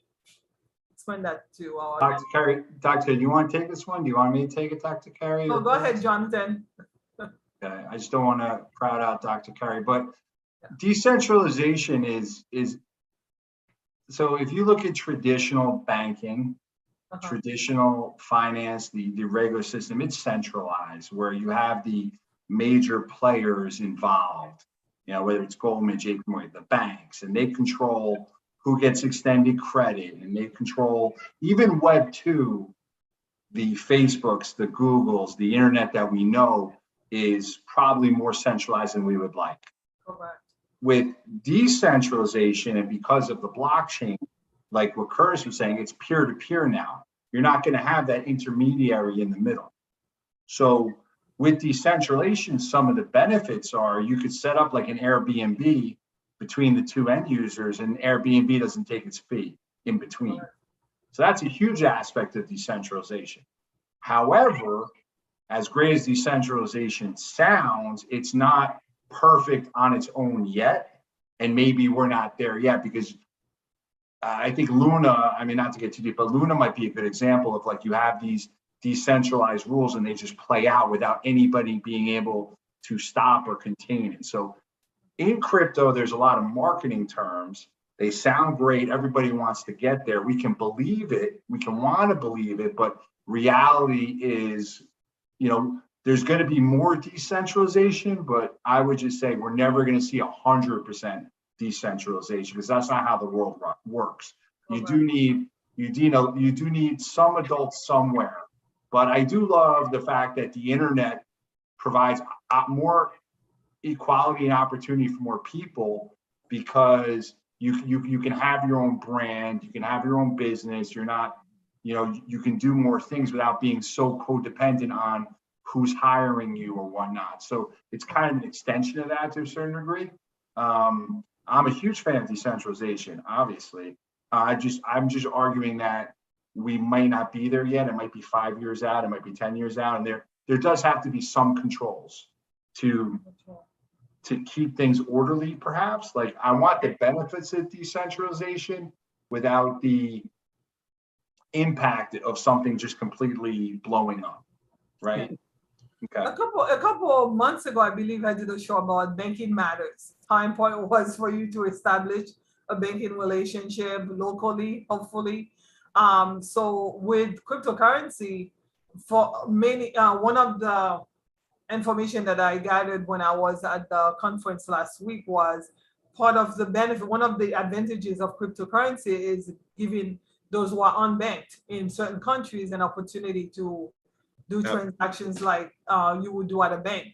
Explain that to our Dr. Kerry. Doctor, do you want to take this one? Do you want me to take it, Dr. Kerry? No, go ahead, Jonathan. Okay, I just don't want to crowd out Dr. Kerry, but decentralization is so if you look at traditional banking, traditional finance, the regular system, it's centralized where you have the major players involved, whether it's Goldman, JP Morgan, the banks, and they control who gets extended credit, and they control even Web 2, the Facebooks, the Googles, the internet that we know is probably more centralized than we would like. Correct. With decentralization and because of the blockchain, like what Kerrys was saying, it's peer-to-peer now. You're not going to have that intermediary in the middle. So with decentralization, some of the benefits are you could set up like an Airbnb between the two end users, and Airbnb doesn't take its fee in between. So that's a huge aspect of decentralization. However, as great as decentralization sounds, it's not perfect on its own yet. And maybe we're not there yet because I think Luna, not to get too deep, but Luna might be a good example of like you have these decentralized rules and they just play out without anybody being able to stop or contain it. So in crypto, there's a lot of marketing terms. They sound great. Everybody wants to get there. We can believe it. We can want to believe it. But reality is, there's going to be more decentralization, but I would just say we're never going to see 100% decentralization because that's not how the world works. You do need some adults somewhere. But I do love the fact that the internet provides more equality and opportunity for more people because you can have your own brand, you can have your own business. You're not, you can do more things without being so codependent on who's hiring you or whatnot. So it's kind of an extension of that to a certain degree. I'm a huge fan of decentralization, obviously. I'm just arguing that we might not be there yet. It might be 5 years out, it might be 10 years out, and there does have to be some controls to keep things orderly, perhaps. Like I want the benefits of decentralization without the impact of something just completely blowing up, right? Okay. A couple of months ago, I believe I did a show about banking matters. How important it was for you to establish a banking relationship locally, hopefully. So with cryptocurrency, for many, one of the information that I gathered when I was at the conference last week was part of the benefit, one of the advantages of cryptocurrency is giving those who are unbanked in certain countries an opportunity to do transactions like you would do at a bank.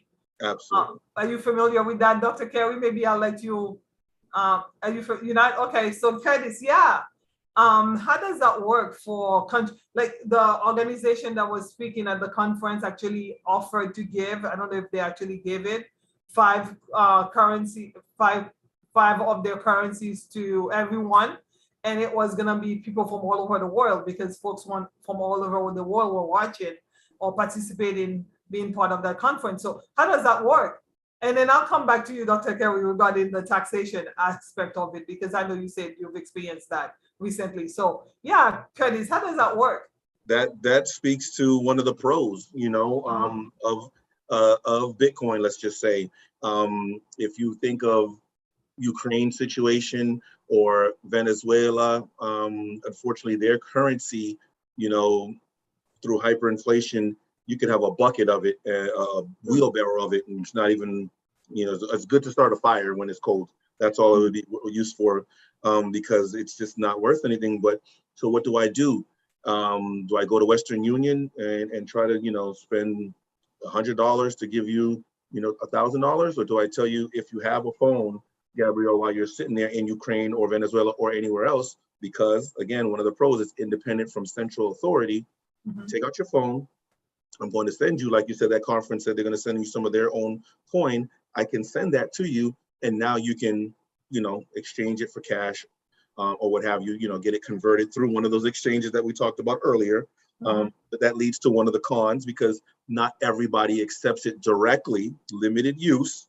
Absolutely. Are you familiar with that, Dr. Kerry? Maybe I'll let you, you're not? Okay, so Kerrys, yeah. How does that work for like the organization that was speaking at the conference actually offered to give, I don't know if they actually gave it, five of their currencies to everyone. And it was gonna be people from all over the world because folks from all over the world were watching or participating, being part of that conference. So how does that work? And then I'll come back to you, Dr. Kerry, regarding the taxation aspect of it, because I know you said you've experienced that recently. So yeah, Kerrys, how does that work? That speaks to one of the pros, of Bitcoin. Let's just say, if you think of Ukraine situation or Venezuela, unfortunately, their currency, through hyperinflation, you could have a bucket of it, a wheelbarrow of it, and it's not even, it's good to start a fire when it's cold. That's all it would be used for, because it's just not worth anything. But so what do I do? Do I go to Western Union and try to, spend $100 to give you, $1,000? Or do I tell you, if you have a phone, Gabrielle, while you're sitting there in Ukraine or Venezuela or anywhere else, because again, one of the pros is independent from central authority. Take out your phone. I'm going to send you, like you said, that conference said they're going to send you some of their own coin. I can send that to you, and now you can, exchange it for cash, or what have you, get it converted through one of those exchanges that we talked about earlier. But that leads to one of the cons, because not everybody accepts it directly, limited use,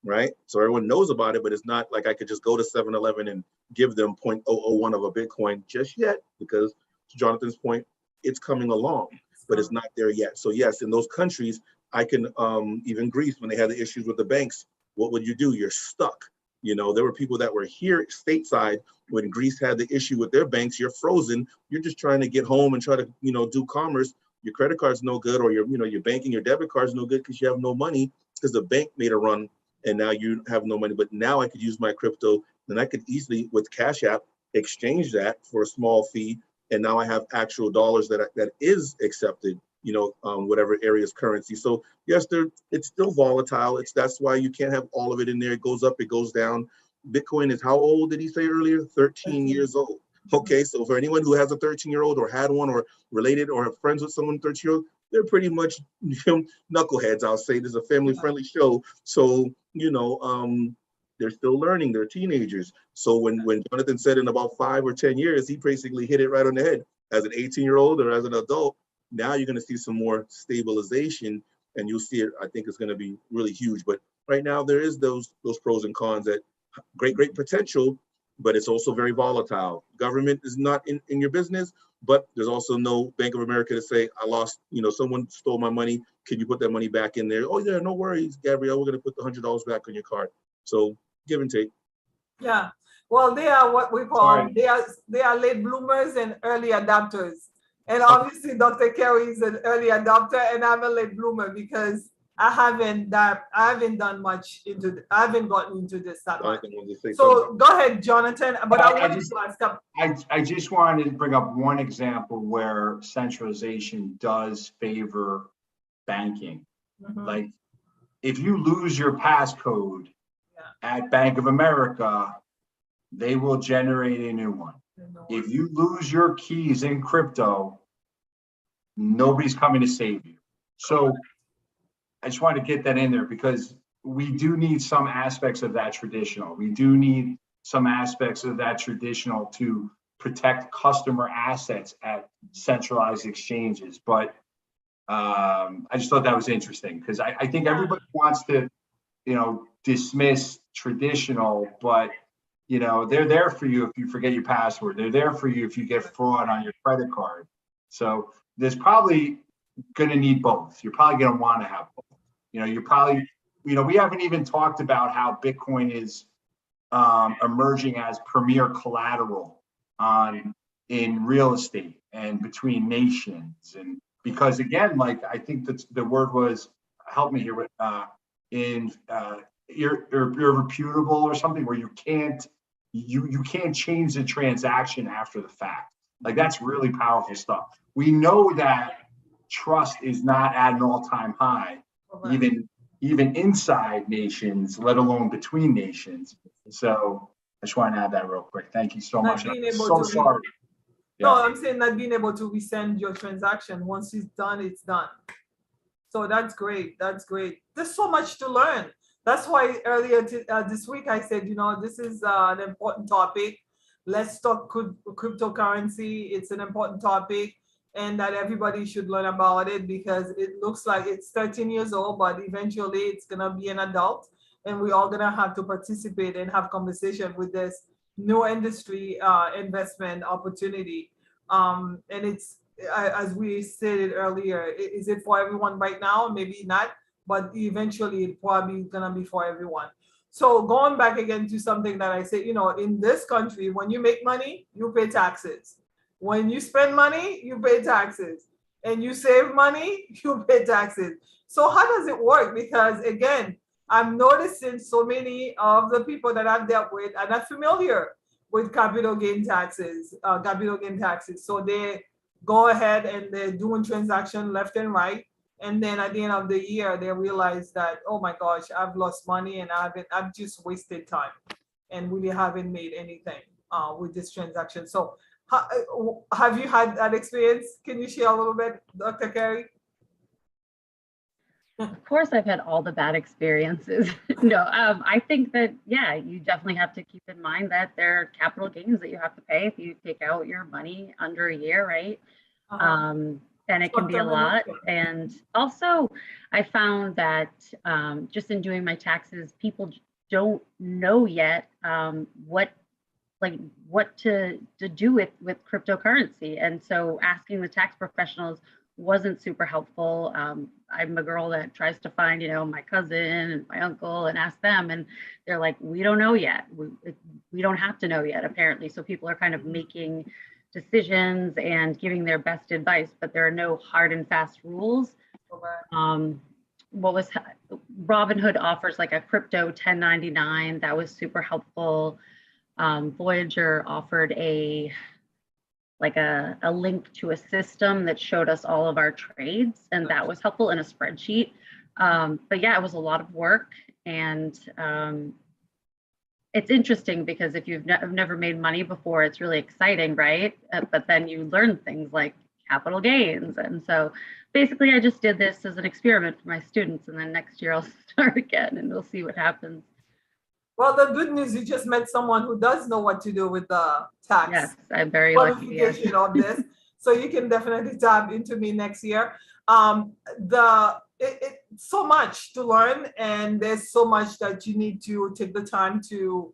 right? So everyone knows about it, but it's not like I could just go to 7-Eleven and give them 0.001 of a Bitcoin just yet, because to Jonathan's point, it's coming along, but it's not there yet. So yes, in those countries, I can, even Greece, when they had the issues with the banks, what would you do? You're stuck. There were people that were here stateside when Greece had the issue with their banks. You're frozen. You're just trying to get home and try to, do commerce. Your credit card's no good, or your banking, your debit card's no good because you have no money because the bank made a run and now you have no money. But now I could use my crypto, and I could easily, with Cash App, exchange that for a small fee. And now I have actual dollars that is accepted, whatever area's currency. So yes, it's still volatile. That's why you can't have all of it in there. It goes up, it goes down. Bitcoin is how old did he say earlier? 13 years old. Okay, so for anyone who has a 13-year-old or had one or related or have friends with someone 13-year-old, they're pretty much knuckleheads. I'll say this is a family-friendly show. So, they're still learning. They're teenagers. So when Jonathan said in about 5 or 10 years, he basically hit it right on the head. As an 18-year-old or as an adult, now you're going to see some more stabilization, and you'll see it. I think it's going to be really huge. But right now there is those pros and cons. That great potential, but it's also very volatile. Government is not in your business, but there's also no Bank of America to say, I lost, someone stole my money. Can you put that money back in there? Oh yeah, no worries, Gabrielle, we're going to put the $100 back on your card. So give and take. Yeah. Well, they are what we call, they are late bloomers and early adopters. And obviously Dr. Kerry is an early adopter, and I'm a late bloomer because I haven't done much I haven't gotten into this that much. So go ahead, Jonathan. But I just wanted to bring up one example where centralization does favor banking. Like if you lose your passcode at Bank of America, they will generate a new one. If you lose your keys in crypto, nobody's coming to save you. So I just want to get that in there, because we do need some aspects of that traditional. We do need some aspects of that traditional to protect customer assets at centralized exchanges. But I just thought that was interesting, because I think everybody wants to, dismiss traditional, but they're there for you if you forget your password. They're there for you if you get fraud on your credit card. So there's probably going to need both. You're probably going to want to have both. You're probably, we haven't even talked about how Bitcoin is emerging as premier collateral in real estate and between nations. And because again, like I think that the word was, help me here with irreputable or something, where you can't change the transaction after the fact. Like that's really powerful stuff. We know that trust is not at an all-time high, even inside nations, let alone between nations. So I just want to add that real quick. Thank you so much. I'm so sorry. No, I'm saying not being able to resend your transaction. Once it's done, it's done. So that's great. That's great. There's so much to learn. That's why earlier this week I said, this is an important topic. Let's talk cryptocurrency. It's an important topic, and that everybody should learn about it, because it looks like it's 13 years old, but eventually it's going to be an adult. and we all gonna have to participate and have conversation with this new industry investment opportunity. And it's, as we stated earlier, is it for everyone right now? Maybe not, but eventually it probably gonna be for everyone. So going back again to something that I say, you know, in this country, when you make money, you pay taxes. When you spend money, you pay taxes. And you save money, you pay taxes. So how does it work? Because again, I'm noticing so many of the people that I've dealt with are not familiar with capital gain taxes, So they go ahead and they're doing transaction left and right. And then at the end of the year, they realize that, oh my gosh, I've lost money and I've just wasted time and really haven't made anything with this transaction. So have you had that experience? Can you share a little bit, Dr. Kerry? Of course, I've had all the bad experiences. No, I think that, yeah, you definitely have to keep in mind that there are capital gains that you have to pay if you take out your money under a year, right? And it can be a lot. And also, I found that just in doing my taxes, people don't know yet what to do with cryptocurrency. And so asking the tax professionals wasn't super helpful. I'm a girl that tries to find, you know, my cousin and my uncle and ask them, and they're like, we don't know yet. We don't have to know yet, apparently. So people are kind of making decisions and giving their best advice, but there are no hard and fast rules. Robinhood offers like a crypto 1099 that was super helpful. Voyager offered a link to a system that showed us all of our trades, and that was helpful in a spreadsheet. But yeah, it was a lot of work, and it's interesting because if you've never made money before, it's really exciting, right? But then you learn things like capital gains. And so basically I just did this as an experiment for my students, and then next year I'll start again and we'll see what happens. Well, the good news, you just met someone who does know what to do with the tax. Yes, I'm very lucky. Yes. Of this. So you can definitely tap into me next year. It's so much to learn, and there's so much that you need to take the time to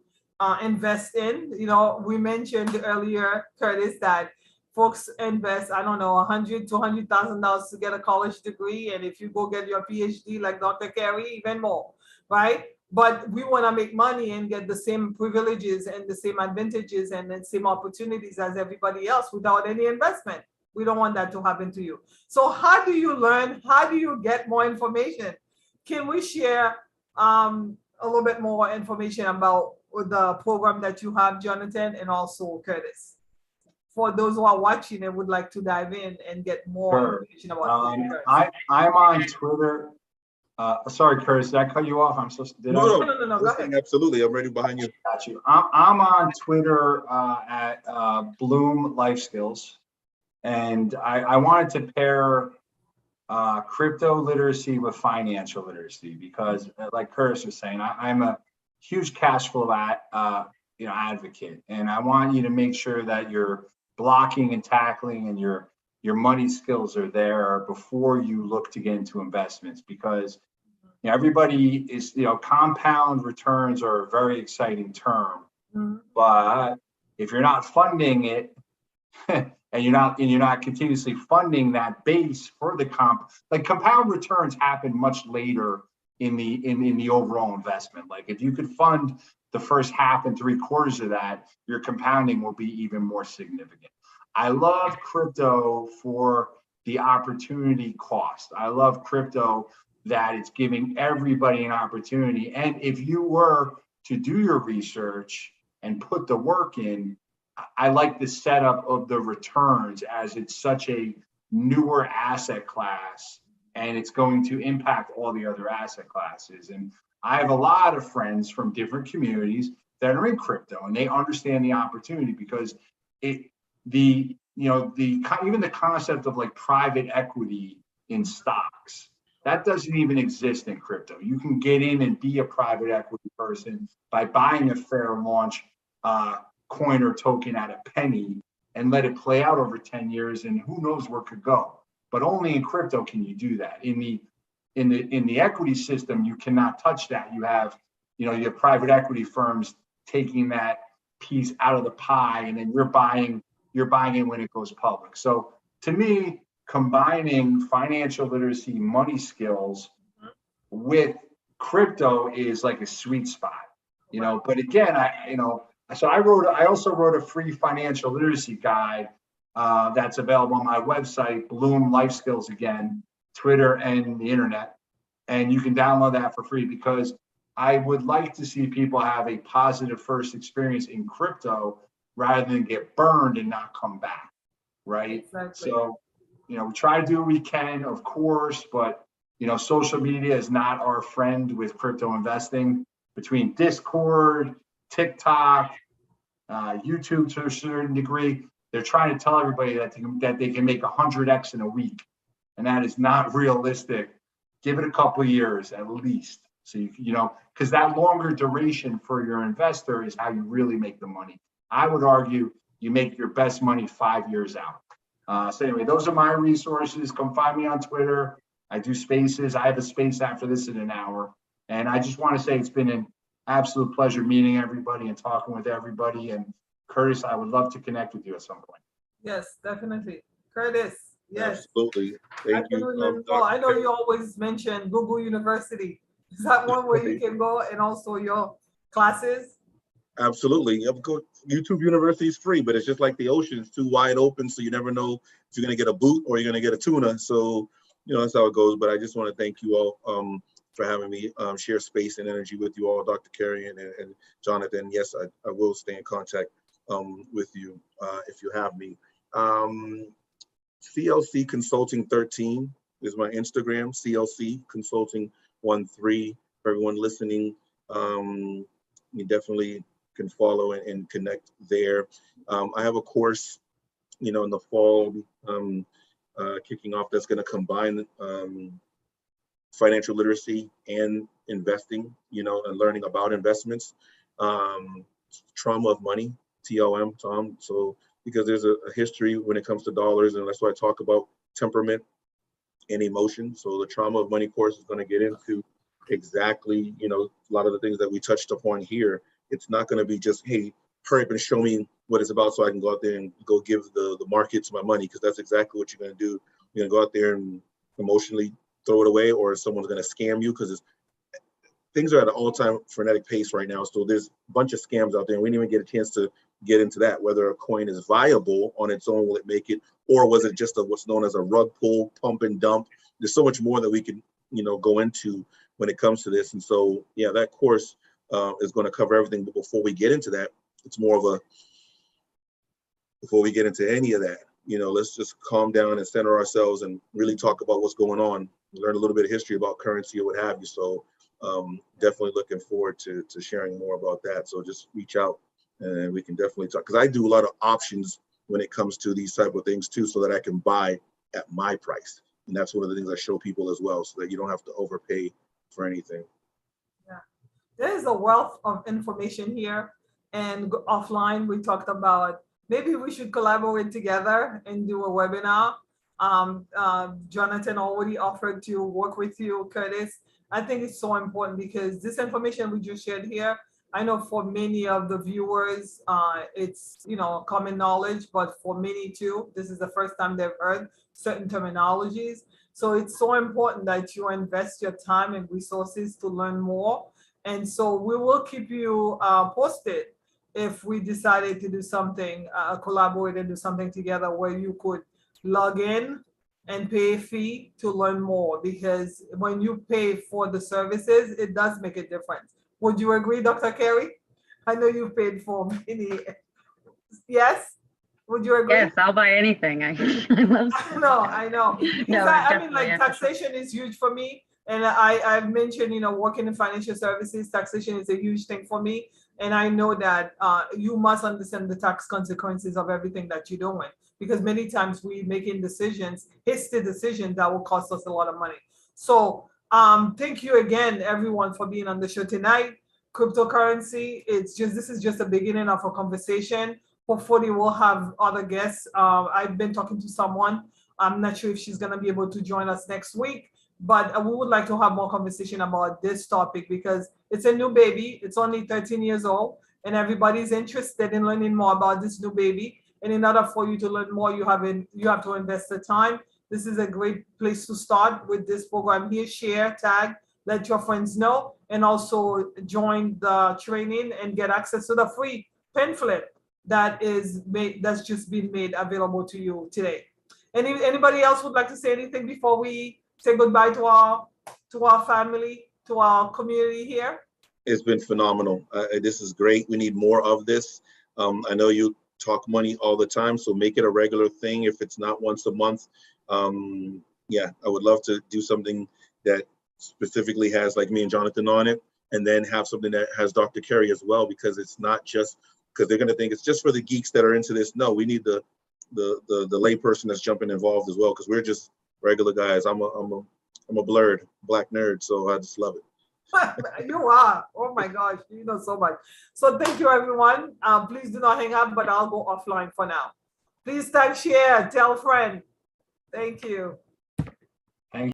invest in. You know, we mentioned earlier, Curtis, that folks invest, I don't know, $100,000 to $200,000 to get a college degree, and if you go get your PhD like Dr. Kerry, even more, right? But we want to make money and get the same privileges and the same advantages and the same opportunities as everybody else without any investment. We don't want that to happen to you. So how do you learn? How do you get more information? Can we share a little bit more information about the program that you have, Jonathan, and also Curtis, for those who are watching and would like to dive in and get more information about it? I'm on Twitter. Sorry, Curtis, did I cut you off? I'm supposed to. No, go ahead. Absolutely, I'm ready behind you. Got you. I'm on Twitter at Bloom Life Skills. And I wanted to pair crypto literacy with financial literacy because, like Kerrys was saying, I'm a huge cash flow advocate, and I want you to make sure that your blocking and tackling and your money skills are there before you look to get into investments, because you know, everybody is, you know, compound returns are a very exciting term, but if you're not funding it and you're not continuously funding that base for the compound returns happen much later in the overall investment. Like if you could fund the first half and 3/4 of that, your compounding will be even more significant. I love crypto for the opportunity cost. I love crypto that it's giving everybody an opportunity. And if you were to do your research and put the work in, I like the setup of the returns as it's such a newer asset class and it's going to impact all the other asset classes. And I have a lot of friends from different communities that are in crypto and they understand the opportunity because even the concept of like private equity in stocks, that doesn't even exist in crypto. You can get in and be a private equity person by buying a fair launch coin or token at a penny and let it play out over 10 years, and who knows where it could go. But only in crypto can you do that. In the equity system, you cannot touch that. You have you know, you have private equity firms taking that piece out of the pie, and then you're buying it when it goes public. So to me, combining financial literacy, money skills with crypto is like a sweet spot, you know. But again, I also wrote a free financial literacy guide that's available on my website, Bloom Life Skills, again, Twitter and the internet. And you can download that for free, because I would like to see people have a positive first experience in crypto rather than get burned and not come back, right? Exactly. So, you know, we try to do what we can, of course, but, you know, social media is not our friend with crypto investing. Between Discord, TikTok, YouTube to a certain degree, they're trying to tell everybody that they can make 100x in a week. And that is not realistic. Give it a couple of years at least. So, you know, because that longer duration for your investor is how you really make the money. I would argue you make your best money 5 years out. So anyway, those are my resources. Come find me on Twitter. I do spaces. I have a space after this in an hour. And I just want to say it's been an absolute pleasure meeting everybody and talking with everybody. And Curtis, I would love to connect with you at some point. Yes, definitely. Curtis, yes. Absolutely. Thank you. Well, I know you always mention Google University. Is that one where you can go, and also your classes? Absolutely. Of course, YouTube University is free, but it's just like the ocean. It's too wide open, so you never know if you're going to get a boot or you're going to get a tuna. So, you know, that's how it goes. But I just want to thank you all for having me share space and energy with you all, Dr. Kerry and Jonathan. Yes, I will stay in contact with you if you have me. CLC Consulting 13 is my Instagram, CLC Consulting 13. For everyone listening, you definitely can follow and connect there. I have a course, you know, in the fall kicking off that's going to combine financial literacy and investing, you know, and learning about investments. Trauma of money, TOM, Tom. So because there's a history when it comes to dollars, and that's why I talk about temperament and emotion. So the trauma of money course is going to get into exactly, you know, a lot of the things that we touched upon here. It's not going to be just, hey, hurry up and show me what it's about so I can go out there and go give the markets my money, because that's exactly what you're going to do. You're going to go out there and emotionally throw it away, or someone's going to scam you, because things are at an all-time frenetic pace right now. So there's a bunch of scams out there, and we didn't even get a chance to get into that, whether a coin is viable on its own, will it make it, or was it just what's known as a rug pull, pump and dump? There's so much more that we can, you know, go into when it comes to this. And so, yeah, that course is going to cover everything. But before we get into that, it's more of a, before we get into any of that, you know, let's just calm down and center ourselves and really talk about what's going on, learn a little bit of history about currency or what have you. So definitely looking forward to sharing more about that. So just reach out and we can definitely talk, because I do a lot of options when it comes to these type of things too, so that I can buy at my price. And that's one of the things I show people as well, so that you don't have to overpay for anything. Yeah, there's a wealth of information here. And offline, we talked about maybe we should collaborate together and do a webinar. Jonathan already offered to work with you, Curtis. I think it's so important, because this information we just shared here, I know for many of the viewers, it's, you know, common knowledge, but for many too, this is the first time they've heard certain terminologies. So it's so important that you invest your time and resources to learn more. And so we will keep you posted if we decided to do something, collaborate and do something together where you could log in and pay a fee to learn more, because when you pay for the services, it does make a difference. Would you agree, Dr. Kerry? I know you paid for many. Yes? Would you agree? Yes, I'll buy anything. I love. I know. No, I mean, like, taxation is huge for me. And I've mentioned, you know, working in financial services, taxation is a huge thing for me. And I know that you must understand the tax consequences of everything that you're doing, because many times we making decisions, hasty decisions that will cost us a lot of money. So thank you again, everyone, for being on the show tonight. Cryptocurrency, this is just the beginning of a conversation. Hopefully we'll have other guests. I've been talking to someone. I'm not sure if she's going to be able to join us next week, but we would like to have more conversation about this topic because it's a new baby. It's only 13 years old, and everybody's interested in learning more about this new baby. And in order for you to learn more, you have to invest the time. This is a great place to start with this program here. Share, tag, let your friends know, and also join the training and get access to the free pamphlet that's just been made available to you today. Anybody else would like to say anything before we say goodbye to our family, to our community here? It's been phenomenal. This is great. We need more of this. I know you talk money all the time, so make it a regular thing if it's not once a month. Yeah, I would love to do something that specifically has like me and Jonathan on it, and then have something that has Dr. Kerry as well, because it's not just because they're going to think it's just for the geeks that are into this. No, we need the lay person that's jumping involved as well, because we're just regular guys. I'm a blurred black nerd, so I just love it. You are. Oh my gosh, you know so much. So thank you, everyone. Please do not hang up, but I'll go offline for now. Please tag, share, tell friend. Thank you.